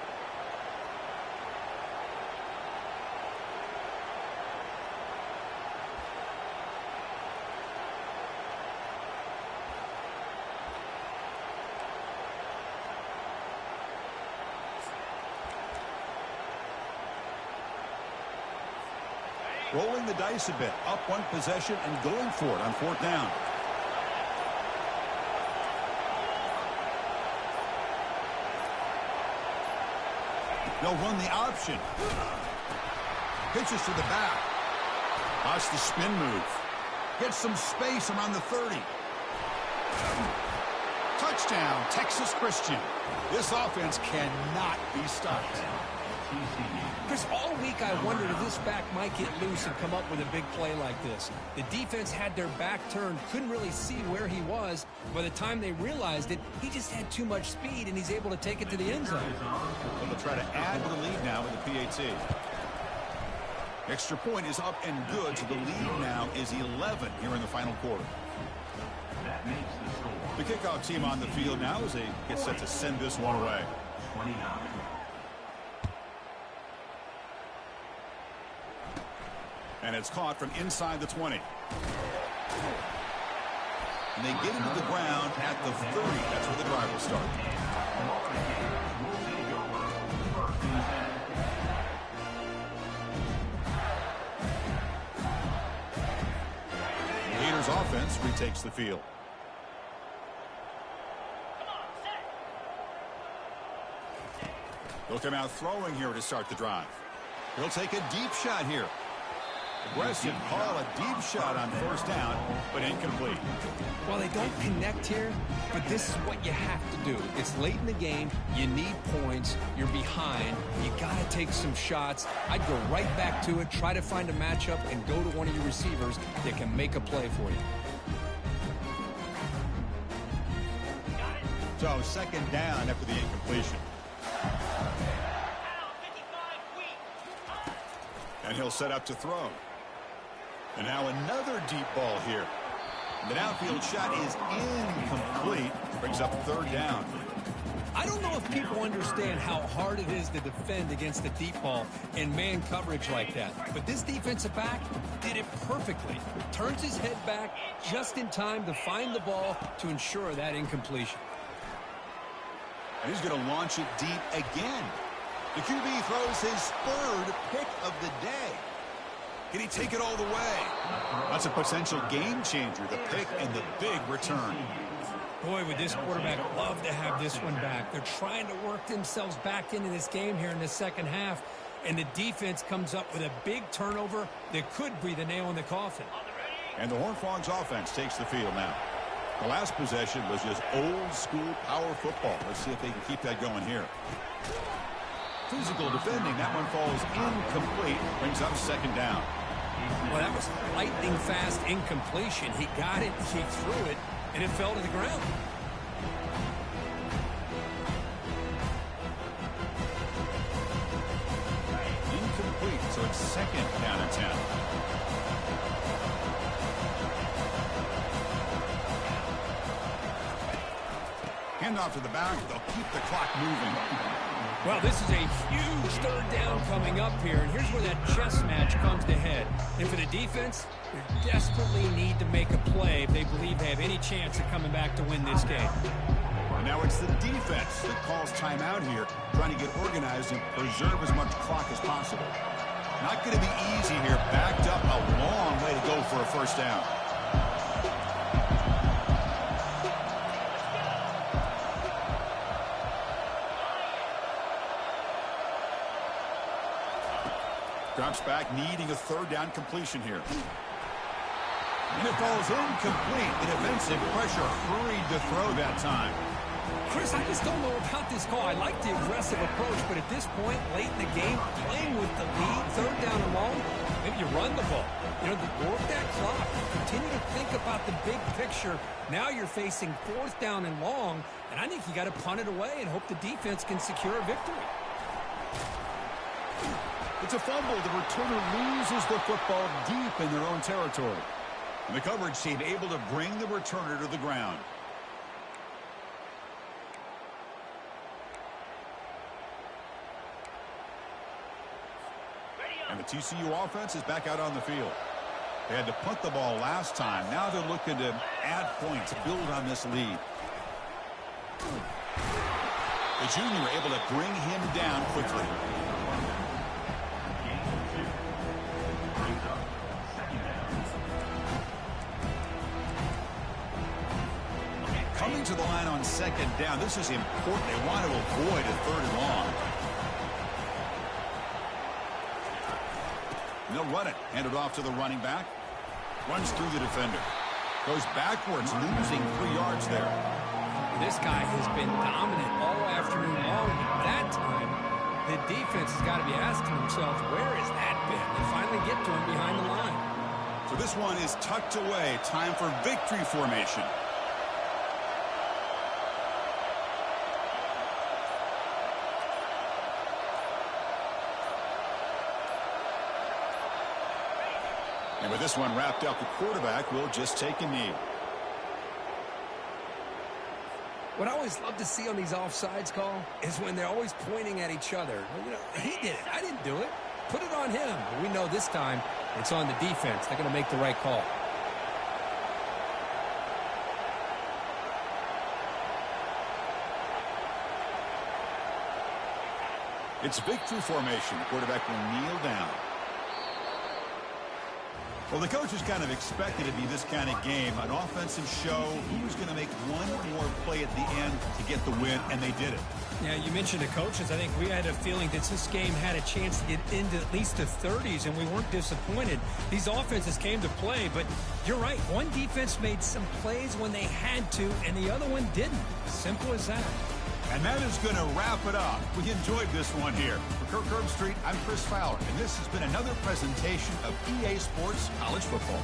Rolling the dice a bit, up one possession and going for it on fourth down. They'll run the option. Pitches to the back. Watch the spin move. Gets some space around the 30. Touchdown, Texas Christian. This offense cannot be stopped. Chris, all week I wondered if this back might get loose and come up with a big play like this. The defense had their back turned, couldn't really see where he was. By the time they realized it, he just had too much speed, and he's able to take it to the end zone. Well, they'll try to add to the lead now with the PAT. Extra point is up and good, so the lead now is 11 here in the final quarter. That makes the score. The kickoff team on the field now as they get set to send this one away. 29. And it's caught from inside the 20. And they get into the ground at the 30. That's where the drive will start. The Gators offense retakes the field. They'll come out throwing here to start the drive. He'll take a deep shot here. Aggressive call, a deep shot on first down, but incomplete. Well, they don't connect here, but this is what you have to do. It's late in the game. You need points. You're behind. You got to take some shots. I'd go right back to it, try to find a matchup, and go to one of your receivers that can make a play for you. So second down after the incompletion. And he'll set up to throw. And now another deep ball here. The downfield shot is incomplete. Brings up third down. I don't know if people understand how hard it is to defend against a deep ball in man coverage like that. But this defensive back did it perfectly. Turns his head back just in time to find the ball to ensure that incompletion. And he's going to launch it deep again. The QB throws his third pick of the day. Can he take it all the way? That's a potential game changer, the pick and the big return. Boy, would this quarterback love to have this one back. They're trying to work themselves back into this game here in the second half, and the defense comes up with a big turnover that could be the nail in the coffin. And the Horned Frogs offense takes the field now. The last possession was just old-school power football. Let's see if they can keep that going here. Physical defending. That one falls incomplete. Brings up second down. Well, that was lightning fast incompletion. He got it, he threw it, and it fell to the ground. Incomplete, so it's second down and 10. Handoff to the back. They'll keep the clock moving. Well, this is a huge third down coming up here, and here's where that chess match comes to head. And for the defense, they desperately need to make a play if they believe they have any chance of coming back to win this game. And now it's the defense that calls timeout here, trying to get organized and preserve as much clock as possible. Not going to be easy here. Backed up a long way to go for a first down. Drops back, needing a third down completion here. And it falls incomplete. The defensive pressure hurried to throw that time. Chris, I just don't know about this call. I like the aggressive approach, but at this point, late in the game, playing with the lead, third down and long, maybe you run the ball. You know, work that clock. Continue to think about the big picture. Now you're facing fourth down and long, and I think you got to punt it away and hope the defense can secure a victory. It's a fumble. The returner loses the football deep in their own territory. And the coverage team able to bring the returner to the ground. And the TCU offense is back out on the field. They had to punt the ball last time. Now they're looking to add points, build on this lead. The junior able to bring him down quickly. Coming to the line on second down. This is important. They want to avoid a third and long. And they'll run it. Hand it off to the running back. Runs through the defender. Goes backwards, losing 3 yards there. This guy has been dominant all afternoon long. That time, the defense has got to be asking themselves, where has that been? They finally get to him behind the line. So this one is tucked away. Time for victory formation. And with this one wrapped up, the quarterback will just take a knee. What I always love to see on these offsides call is when they're always pointing at each other. You know, he did it. I didn't do it. Put it on him. But we know this time it's on the defense. They're going to make the right call. It's victory formation. The quarterback will kneel down. Well, the coaches kind of expected it to be this kind of game, an offensive show. Who's going to make one more play at the end to get the win, and they did it. Yeah, you mentioned the coaches. I think we had a feeling that this game had a chance to get into at least the 30s, and we weren't disappointed. These offenses came to play, but you're right. One defense made some plays when they had to, and the other one didn't. Simple as that. And that is going to wrap it up. We enjoyed this one here. For Kirk Herbstreit, I'm Chris Fowler, and this has been another presentation of EA Sports College Football.